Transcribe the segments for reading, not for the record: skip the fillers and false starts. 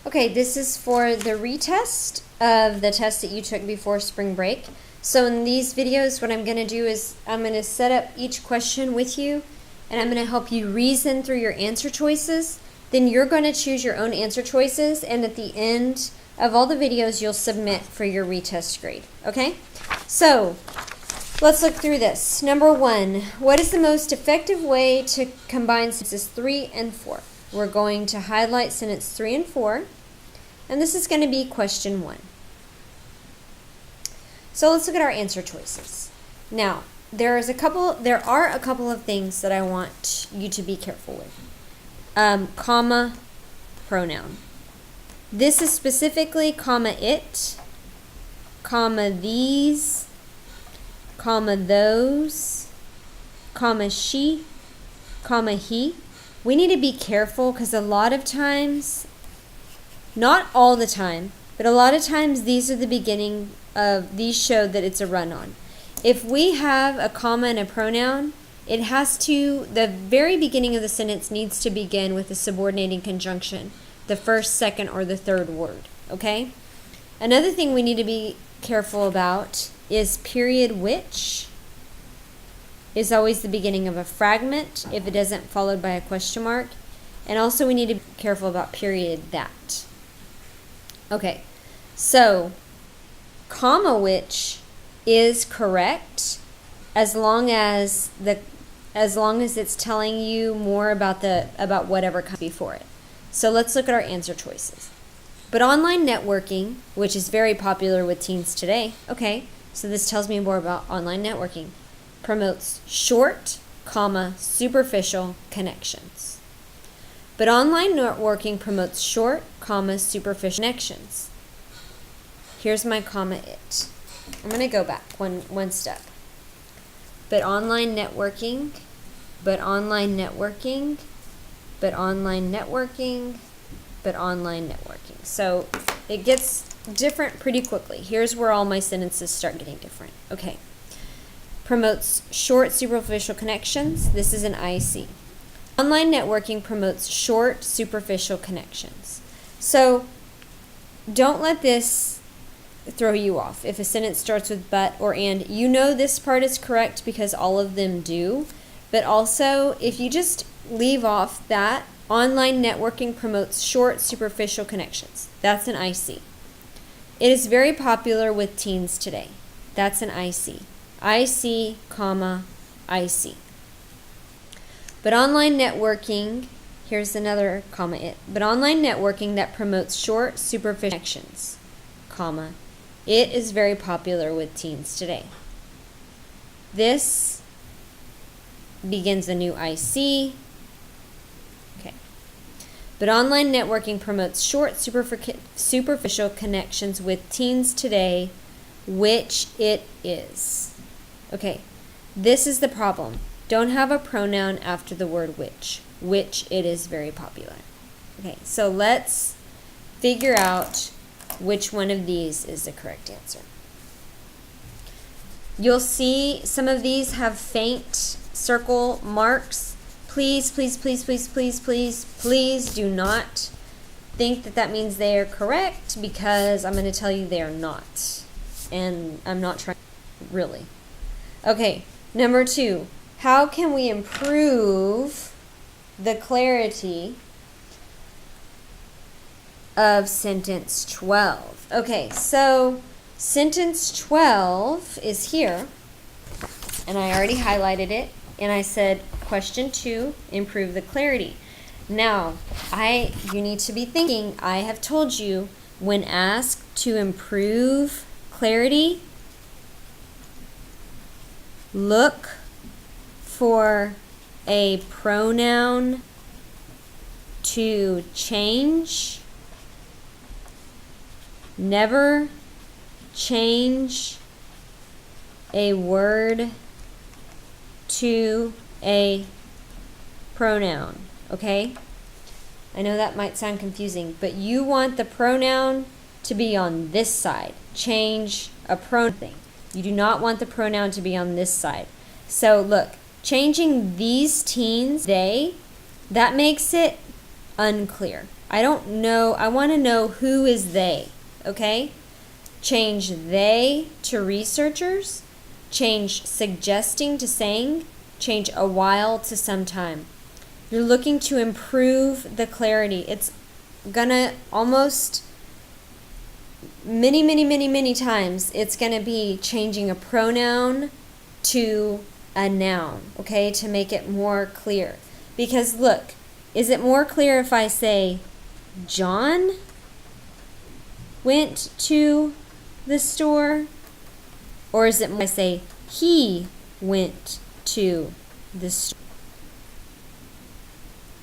Okay, this is for the retest of the test that you took before spring break. So in these videos, what I'm going to do is I'm going to set up each question with you, and I'm going to help you reason through your answer choices. Then you're going to choose your own answer choices, and at the end of all the videos, you'll submit for your retest grade. Okay? So let's look through this. Number 1, what is the most effective way to combine sentences 3 and 4? We're going to highlight sentence 3 and 4, and this is going to be question 1. So let's look at our answer choices. Now, there are a couple of things that I want you to be careful with. Comma, pronoun. This is specifically comma it, comma these, comma those, comma she, comma he. We need to be careful because a lot of times, not all the time, but a lot of times these are the beginning of, these show that it's a run-on. If we have a comma and a pronoun, it has to, the very beginning of the sentence needs to begin with a subordinating conjunction, the first, second, or the third word, okay? Another thing we need to be careful about is period which is always the beginning of a fragment if it isn't followed by a question mark. And also we need to be careful about period that. Okay, so comma which is correct as long as it's telling you more about whatever comes before it. So let's look at our answer choices. But online networking, which is very popular with teens today, okay, so this tells me more about online networking, promotes short, comma, superficial connections. But online networking promotes short, comma, superficial connections. Here's my comma it. I'm going to go back one step. But online networking, but online networking, but online networking, but online networking. So it gets different pretty quickly. Here's where all my sentences start getting different. Okay. Promotes short, superficial connections. This is an IC. Online networking promotes short, superficial connections. So don't let this throw you off. If a sentence starts with but or and, you know this part is correct because all of them do. But also, if you just leave off that, online networking promotes short, superficial connections. That's an IC. It is very popular with teens today. That's an IC. IC, comma, IC. But online networking, here's another comma it, but online networking that promotes short, superficial connections, comma, it is very popular with teens today. This begins a new IC. Okay. But online networking promotes short, superficial connections with teens today, which it is. Okay, this is the problem. Don't have a pronoun after the word which it is very popular. Okay, so let's figure out which one of these is the correct answer. You'll see some of these have faint circle marks. Please, please, please, please, please, please, please do not think that means they are correct, because I'm going to tell you they are not. And I'm not trying, really. Okay, number 2. How can we improve the clarity of sentence 12? Okay, so sentence 12 is here, and I already highlighted it, and I said question 2, improve the clarity. Now, you need to be thinking, I have told you, when asked to improve clarity, look for a pronoun to change. Never change a word to a pronoun, okay? I know that might sound confusing, but you want the pronoun to be on this side. Change a pronoun thing. You do not want the pronoun to be on this side. So look, changing these teens, they, that makes it unclear. I don't know. I want to know who is they, okay? Change they to researchers. Change suggesting to saying. Change a while to sometime. You're looking to improve the clarity. It's gonna almost many times, it's gonna be changing a pronoun to a noun, okay, to make it more clear. Because look, is it more clear if I say John went to the store? Or is it more if I say he went to the store?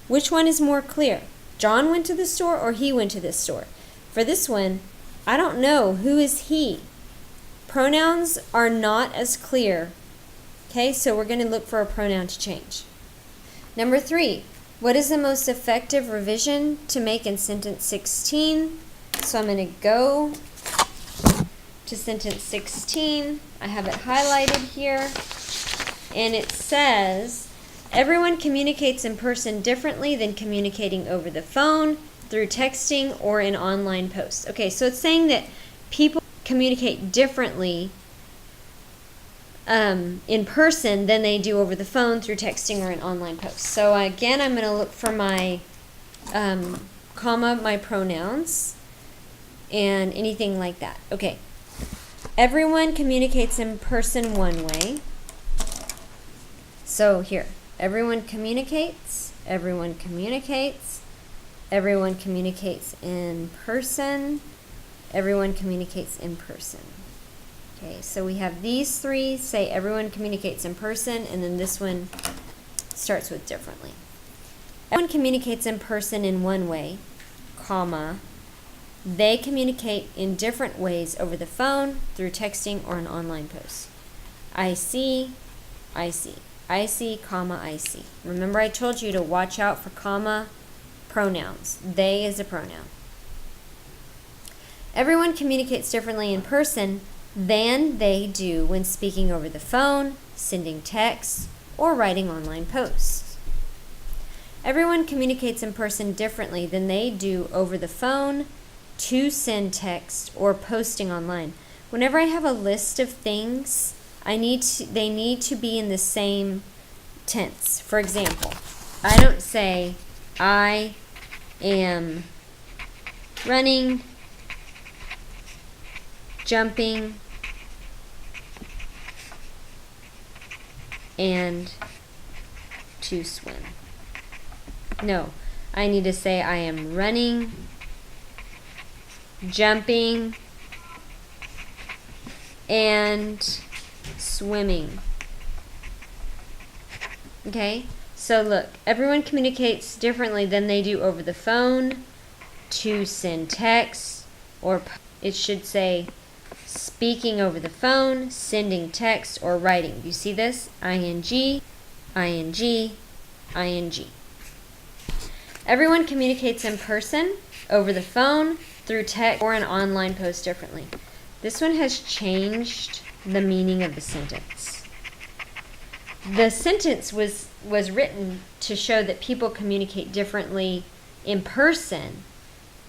Which one is more clear? John went to the store or he went to the store? For this one, I don't know. Who is he? Pronouns are not as clear. Okay, so we're going to look for a pronoun to change. Number 3, what is the most effective revision to make in sentence 16? So I'm going to go to sentence 16. I have it highlighted here. And it says, everyone communicates in person differently than communicating over the phone, through texting, or in online posts. Okay, so it's saying that people communicate differently in person than they do over the phone, through texting, or in online posts. So again, I'm going to look for my comma, my pronouns, and anything like that. Okay, everyone communicates in person one way. So here, everyone communicates, everyone communicates, everyone communicates in person, everyone communicates in person. Okay, so we have these 3 say everyone communicates in person, and then this one starts with differently. Everyone communicates in person in one way, comma, they communicate in different ways over the phone, through texting, or an online post. I see, I see. I see, comma, I see. Remember I told you to watch out for comma pronouns. They is a pronoun. Everyone communicates differently in person than they do when speaking over the phone, sending texts, or writing online posts. Everyone communicates in person differently than they do over the phone, to send text, or posting online. Whenever I have a list of things, they need to be in the same tense. For example, I don't say I am running, jumping, and to swim. No, I need to say I am running, jumping, and swimming. Okay, so look, everyone communicates differently than they do over the phone, to send text, or it should say speaking over the phone, sending text, or writing. You see this? ing, ing, ing. Everyone communicates in person, over the phone, through text, or an online post differently. This one has changed the meaning of the sentence. The sentence was written to show that people communicate differently in person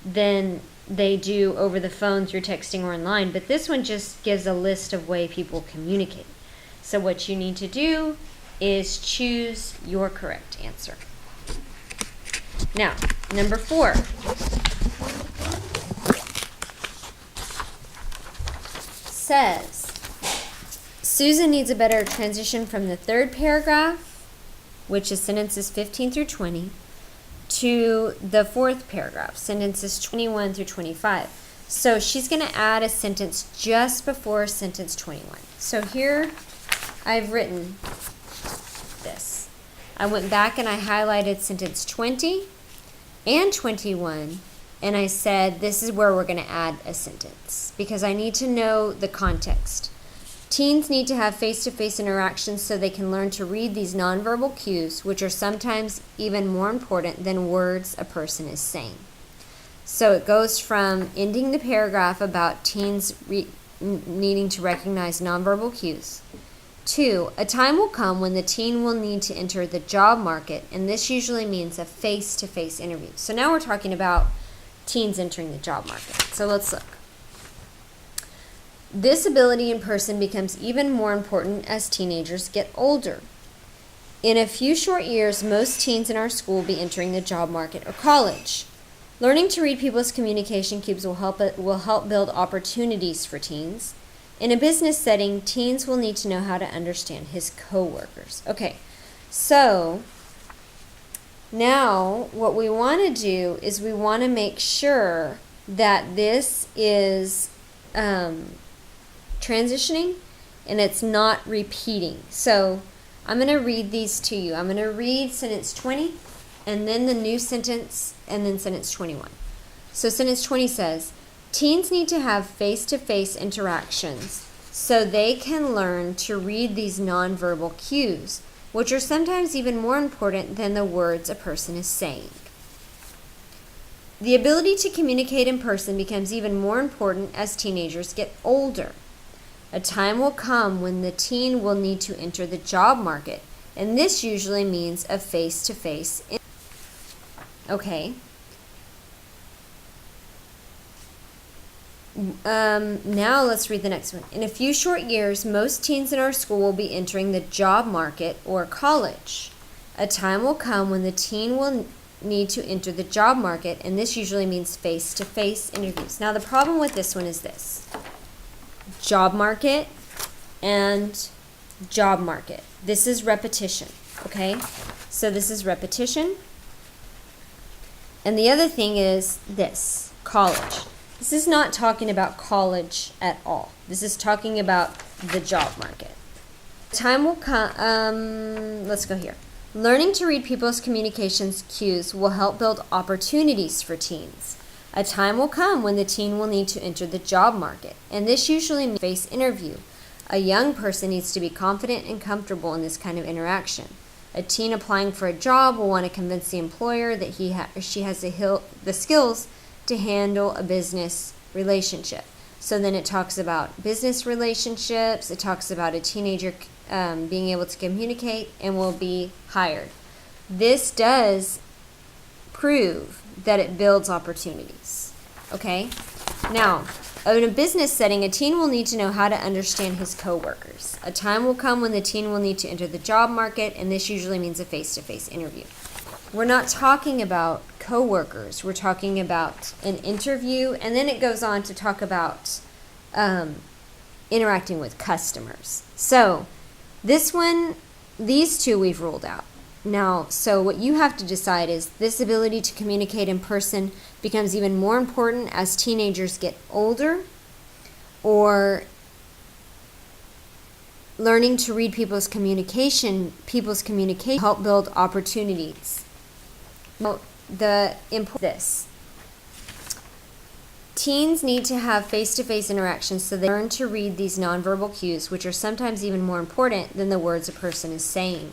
than they do over the phone, through texting, or online, but this one just gives a list of ways people communicate. So what you need to do is choose your correct answer. Now, number 4. Says, Susan needs a better transition from the 3rd paragraph, which is sentences 15 through 20, to the 4th paragraph, sentences 21 through 25. So she's going to add a sentence just before sentence 21. So here I've written this. I went back and I highlighted sentence 20 and 21, and I said this is where we're going to add a sentence because I need to know the context. Teens need to have face-to-face interactions so they can learn to read these nonverbal cues, which are sometimes even more important than words a person is saying. So it goes from ending the paragraph about teens needing to recognize nonverbal cues 2, a time will come when the teen will need to enter the job market, and this usually means a face-to-face interview. So now we're talking about teens entering the job market. So let's look. This ability in person becomes even more important as teenagers get older. In a few short years, most teens in our school will be entering the job market or college. Learning to read people's communication cues will help build opportunities for teens. In a business setting, teens will need to know how to understand his coworkers. Okay, so now what we want to do is we want to make sure that this is transitioning and it's not repeating. So I'm going to read these to you. I'm going to read sentence 20 and then the new sentence and then sentence 21. So sentence 20 says, teens need to have face-to-face interactions so they can learn to read these nonverbal cues, which are sometimes even more important than the words a person is saying. The ability to communicate in person becomes even more important as teenagers get older. A time will come when the teen will need to enter the job market, and this usually means a face-to-face interview. Okay. Now let's read the next one. In a few short years, most teens in our school will be entering the job market or college. A time will come when the teen will need to enter the job market, and this usually means face-to-face interviews. Now the problem with this one is this. Job market and job market. This is repetition, okay? So this is repetition. And the other thing is this, college. This is not talking about college at all. This is talking about the job market. Time will come, let's go here. Learning to read people's communications cues will help build opportunities for teens. A time will come when the teen will need to enter the job market, and this usually means a face interview. A young person needs to be confident and comfortable in this kind of interaction. A teen applying for a job will want to convince the employer that he or she has the skills to handle a business relationship. So then it talks about business relationships, it talks about a teenager being able to communicate and will be hired. This does prove that it builds opportunities. Okay? Now, in a business setting, a teen will need to know how to understand his coworkers. A time will come when the teen will need to enter the job market, and this usually means a face-to-face interview. We're not talking about coworkers. We're talking about an interview, and then it goes on to talk about interacting with customers. So this one, these two we've ruled out. Now, so what you have to decide is this ability to communicate in person becomes even more important as teenagers get older, or learning to read people's communication help build opportunities. Well, this. Teens need to have face-to-face interactions so they learn to read these nonverbal cues, which are sometimes even more important than the words a person is saying.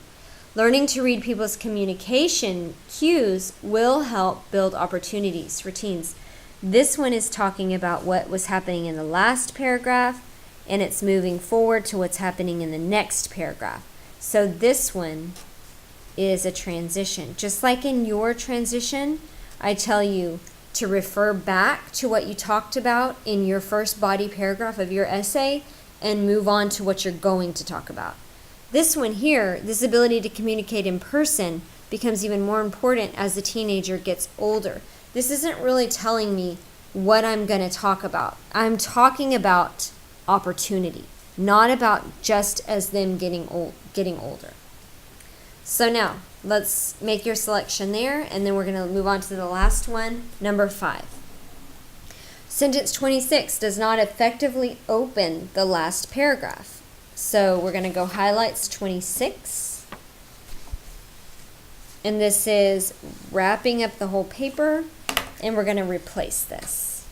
Learning to read people's communication cues will help build opportunities for teens. This one is talking about what was happening in the last paragraph, and it's moving forward to what's happening in the next paragraph. So this one is a transition. Just like in your transition, I tell you to refer back to what you talked about in your first body paragraph of your essay and move on to what you're going to talk about. This one here, this ability to communicate in person, becomes even more important as the teenager gets older. This isn't really telling me what I'm going to talk about. I'm talking about opportunity, not about just as them getting older. So now, let's make your selection there, and then we're going to move on to the last one, number 5. Sentence 26 does not effectively open the last paragraph. So we're going to go highlights 26. And this is wrapping up the whole paper, and we're going to replace this.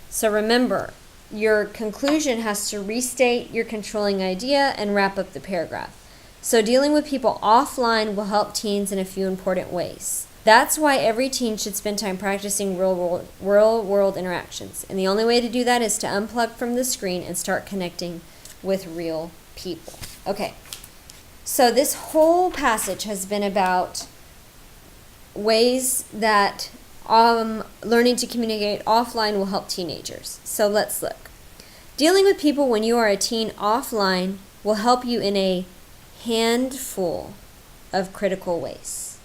So remember, your conclusion has to restate your controlling idea and wrap up the paragraph. So dealing with people offline will help teens in a few important ways. That's why every teen should spend time practicing real world interactions. And the only way to do that is to unplug from the screen and start connecting with real people. Okay, so this whole passage has been about ways that learning to communicate offline will help teenagers. So let's look. Dealing with people when you are a teen offline will help you in a handful of critical ways.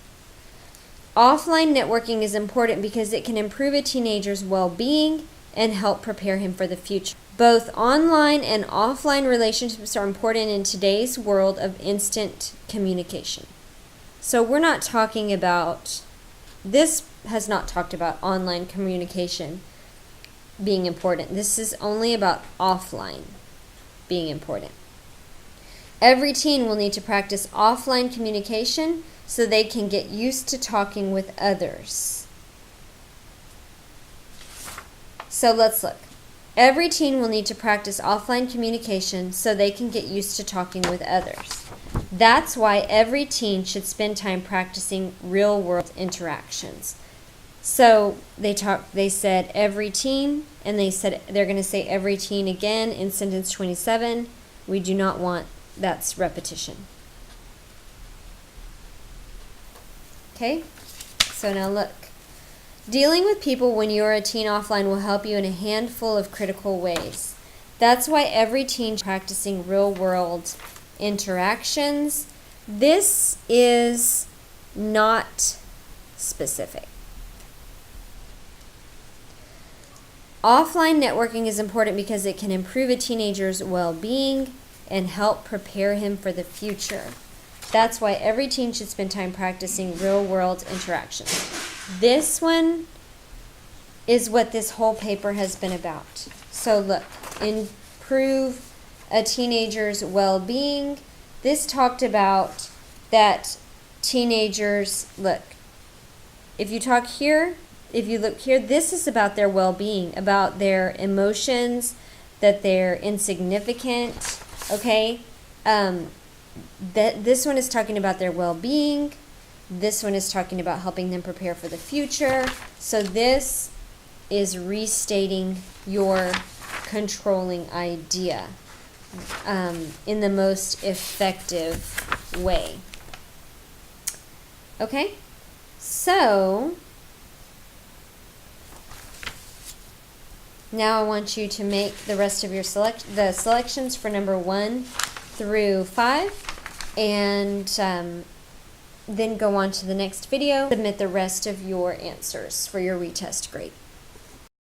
Offline networking is important because it can improve a teenager's well-being and help prepare him for the future. Both online and offline relationships are important in today's world of instant communication. So we're not talking about, this has not talked about online communication being important. This is only about offline being important. Every teen will need to practice offline communication so they can get used to talking with others. So let's look. Every teen will need to practice offline communication so they can get used to talking with others. That's why every teen should spend time practicing real-world interactions. So they said every teen, and they said they're going to say every teen again in sentence 27. We do not want, that's repetition. Okay, so now look. Dealing with people when you're a teen offline will help you in a handful of critical ways. That's why every teen is practicing real-world interactions. This is not specific. Offline networking is important because it can improve a teenager's well-being and help prepare him for the future. That's why every teen should spend time practicing real-world interactions. This one is what this whole paper has been about. So look, improve a teenager's well-being. This talked about that teenagers, look, if you talk here, if you look here, this is about their well-being, about their emotions, that they're insignificant, okay? This one is talking about their well-being. This one is talking about helping them prepare for the future. So this is restating your controlling idea in the most effective way. Okay? So now I want you to make the rest of your the selections for number 1 through 5, and then go on to the next video. Submit the rest of your answers for your retest grade.